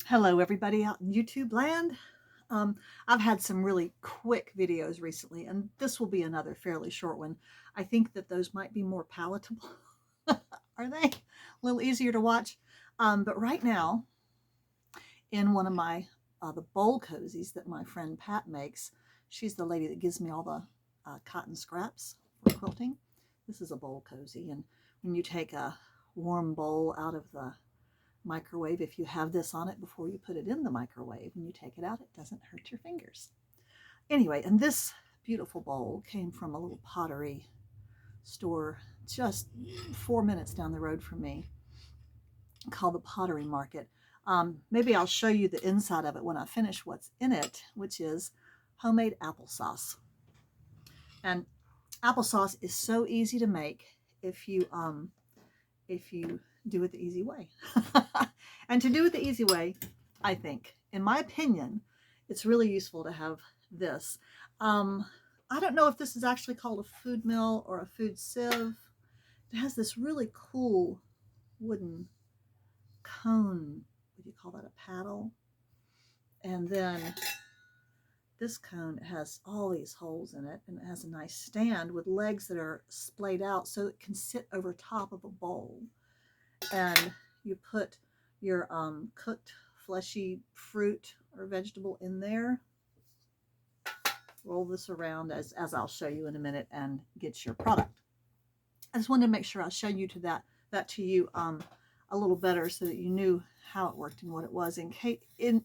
Hello, everybody out in YouTube land. I've had some really quick videos recently, and this will be another fairly short one. I think that those might be more palatable. Are they? A little easier to watch. But right now, in one of my the bowl cozies that my friend Pat makes, she's the lady that gives me all the cotton scraps for quilting. This is a bowl cozy, and when you take a warm bowl out of the microwave, if you have this on it before you put it in the microwave, when you take it out, it doesn't hurt your fingers. Anyway, and this beautiful bowl came from a little pottery store just 4 minutes down the road from me called the Pottery Market. Maybe I'll show you the inside of it when I finish what's in it, which is homemade applesauce. And applesauce is so easy to make if you do it the easy way. And to do it the easy way, I think, in my opinion, it's really useful to have this. I don't know if this is actually called a food mill or a food sieve. It has this really cool wooden cone. Would you call that a paddle? And then this cone has all these holes in it, and it has a nice stand with legs that are splayed out so it can sit over top of a bowl. And you put your cooked fleshy fruit or vegetable in there. Roll this around as I'll show you in a minute, and get your product. I just wanted to make sure I'll show you that to you a little better so that you knew how it worked and what it was in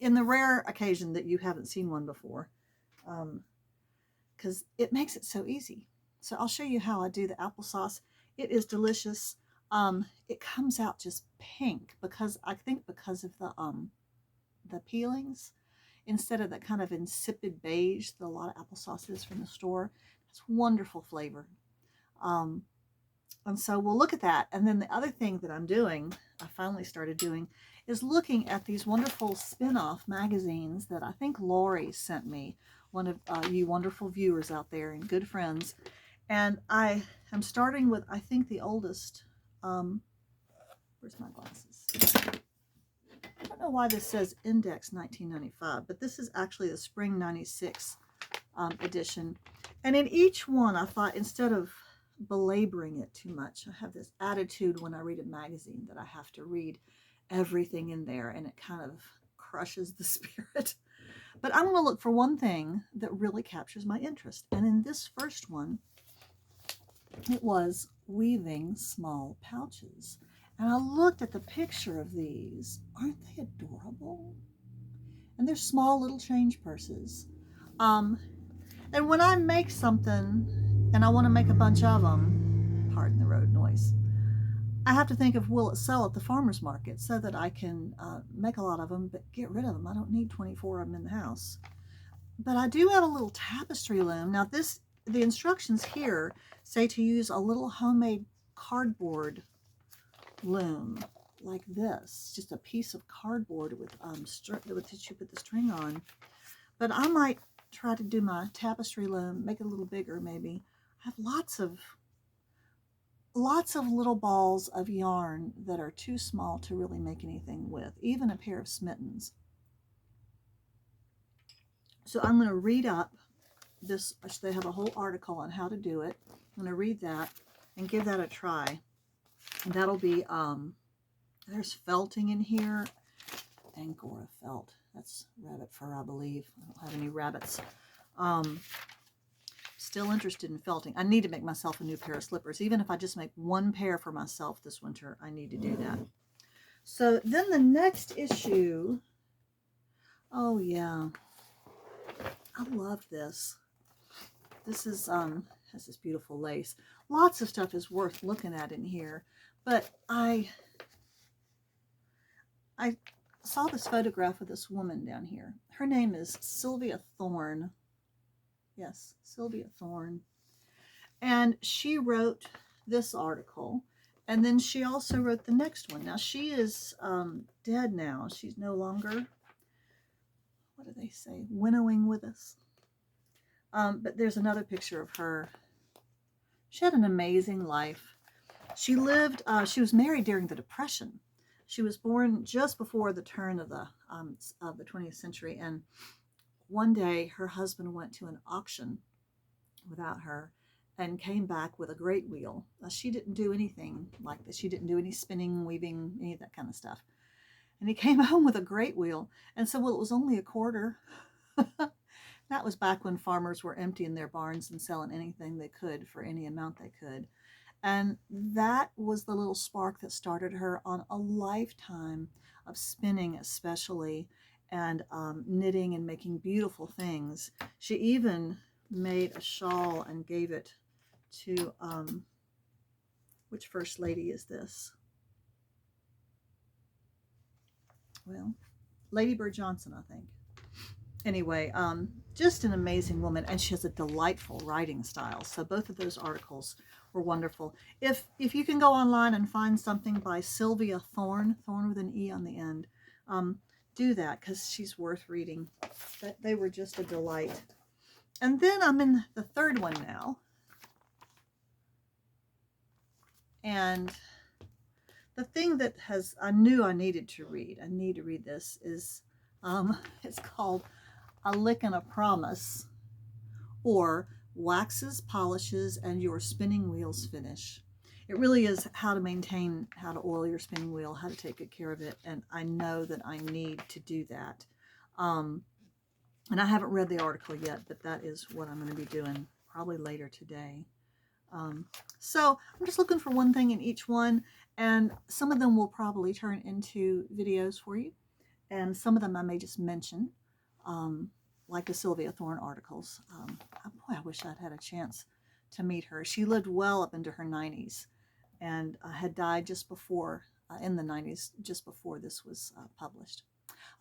the rare occasion that you haven't seen one before, because it makes it so easy. So I'll show you how I do the applesauce. It is delicious. It comes out just pink because I think because of the peelings, instead of that kind of insipid beige that a lot of applesauce is from the store. It's wonderful flavor. And so we'll look at that. And then the other thing that I'm doing, I finally started doing, is looking at these wonderful spin-off magazines that I think Lori sent me, one of you wonderful viewers out there and good friends. And I am starting with, I think, the oldest. Where's my glasses? I don't know why this says Index 1995, but this is actually the Spring 96 edition. And in each one, I thought, instead of belaboring it too much, I have this attitude when I read a magazine that I have to read everything in there, and it kind of crushes the spirit. But I'm going to look for one thing that really captures my interest. And in this first one, it was weaving small pouches. And I looked at the picture of these. Aren't they adorable? And they're small little change purses. And when I make something and I want to make a bunch of them, pardon the road noise, I have to think of, will it sell at the farmer's market so that I can make a lot of them but get rid of them. I don't need 24 of them in the house. But I do have a little tapestry loom. Now the instructions here say to use a little homemade cardboard loom like this, just a piece of cardboard with that you put the string on. But I might try to do my tapestry loom, make it a little bigger maybe. I have lots of little balls of yarn that are too small to really make anything with, even a pair of smittens. So I'm going to read up this. They have a whole article on how to do it. I'm going to read that and give that a try. And that'll be, there's felting in here, Angora felt. That's rabbit fur, I believe. I don't have any rabbits. Still interested in felting. I need to make myself a new pair of slippers. Even if I just make one pair for myself this winter, I need to do that. So then the next issue, oh yeah, I love this. This is, has this beautiful lace. Lots of stuff is worth looking at in here. But I saw this photograph of this woman down here. Her name is Sylvia Thorne. Yes, Sylvia Thorne. And she wrote this article. And then she also wrote the next one. Now, she is dead now. She's no longer, what do they say, winnowing with us. But there's another picture of her. She had an amazing life. She was married during the Depression. She was born just before the turn of the 20th century, and one day her husband went to an auction without her and came back with a great wheel. She didn't do anything like this. She didn't do any spinning, weaving, any of that kind of stuff. And he came home with a great wheel and said, well, it was only a quarter. That was back when farmers were emptying their barns and selling anything they could for any amount they could. And that was the little spark that started her on a lifetime of spinning, especially, and knitting and making beautiful things. She even made a shawl and gave it to, which first lady is this? Well, Lady Bird Johnson, I think. Anyway, just an amazing woman, and she has a delightful writing style. So both of those articles were wonderful. If you can go online and find something by Sylvia Thorne with an E on the end, do that, because she's worth reading. They were just a delight. And then I'm in the third one now. And the thing that I knew I needed to read, I need to read this, is it's called A Lick and a Promise, or Waxes, Polishes, and Your Spinning Wheels Finish. It really is how to oil your spinning wheel, how to take good care of it, and I know that I need to do that. And I haven't read the article yet, but that is what I'm going to be doing probably later today. So I'm just looking for one thing in each one, and some of them will probably turn into videos for you, and some of them I may just mention, like the Sylvia Thorne articles. Boy, I wish I'd had a chance to meet her. She lived well up into her 90s, and had died just before, in the 90s, just before this was published.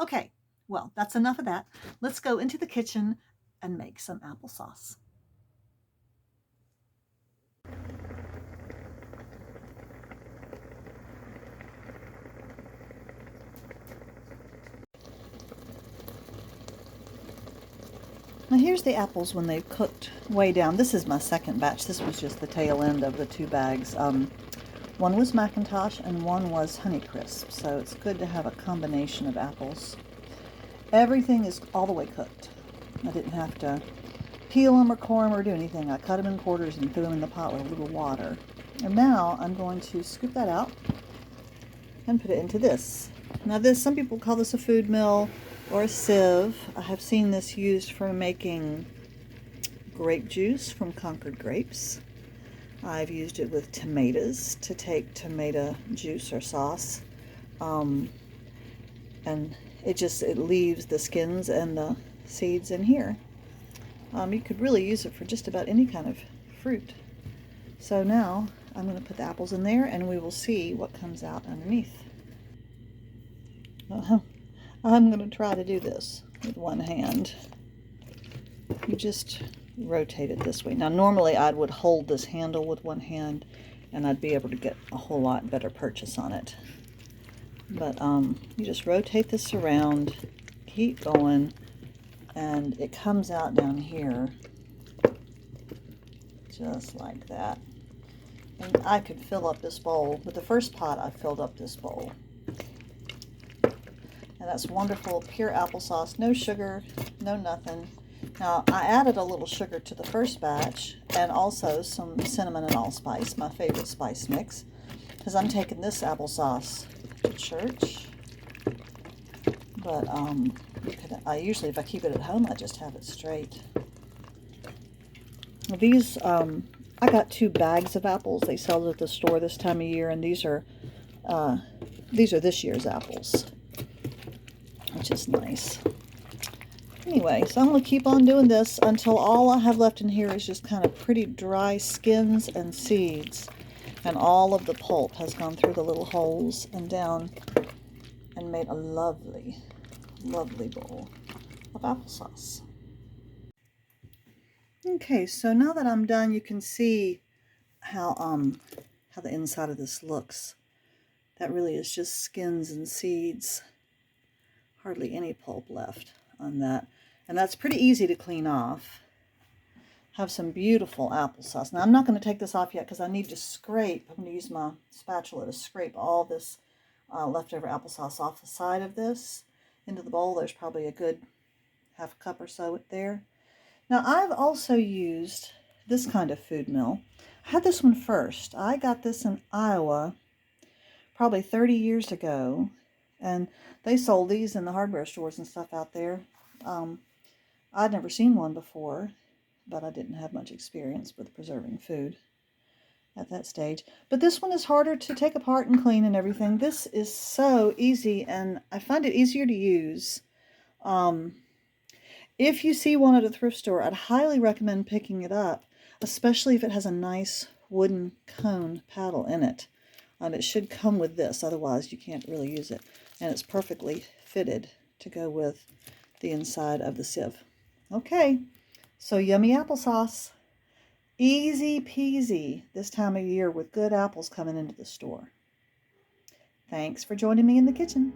Okay, well, that's enough of that. Let's go into the kitchen and make some applesauce. Now here's the apples when they've cooked way down. This is my second batch. This was just the tail end of the two bags. One was Macintosh and one was Honeycrisp, so it's good to have a combination of apples. Everything is all the way cooked. I didn't have to peel them or core them or do anything. I cut them in quarters and threw them in the pot with a little water. And now I'm going to scoop that out and put it into this. Now this, some people call this a food mill or a sieve. I have seen this used for making grape juice from Concord grapes. I've used it with tomatoes to take tomato juice or sauce. And it leaves the skins and the seeds in here. You could really use it for just about any kind of fruit. So now I'm going to put the apples in there and we will see what comes out underneath. I'm going to try to do this with one hand. You just rotate it this way. Now normally I would hold this handle with one hand and I'd be able to get a whole lot better purchase on it. But you just rotate this around, keep going, and it comes out down here just like that. And I could fill up this bowl. With the first pot I filled up this bowl. And that's wonderful, pure applesauce, no sugar, no nothing. Now, I added a little sugar to the first batch and also some cinnamon and allspice, my favorite spice mix, because I'm taking this applesauce to church. But usually if I keep it at home, I just have it straight. These, I got 2 bags of apples. They sell it at the store this time of year, and these are this year's apples, which is nice. Anyway, so I'm going to keep on doing this until all I have left in here is just kind of pretty dry skins and seeds. And all of the pulp has gone through the little holes and down and made a lovely, lovely bowl of applesauce. Okay, so now that I'm done, you can see how the inside of this looks. That really is just skins and seeds. Hardly any pulp left on that. And that's pretty easy to clean off. Have some beautiful applesauce. Now I'm not going to take this off yet because I need to scrape. I'm going to use my spatula to scrape all this leftover applesauce off the side of this into the bowl. There's probably a good half a cup or so there. Now I've also used this kind of food mill. I had this one first. I got this in Iowa probably 30 years ago, and they sold these in the hardware stores and stuff out there. I'd never seen one before, but I didn't have much experience with preserving food at that stage. But this one is harder to take apart and clean and everything. This is so easy, and I find it easier to use. If you see one at a thrift store, I'd highly recommend picking it up, especially if it has a nice wooden cone paddle in it. It should come with this, otherwise you can't really use it. And it's perfectly fitted to go with the inside of the sieve. Okay, so yummy applesauce. Easy peasy this time of year with good apples coming into the store. Thanks for joining me in the kitchen.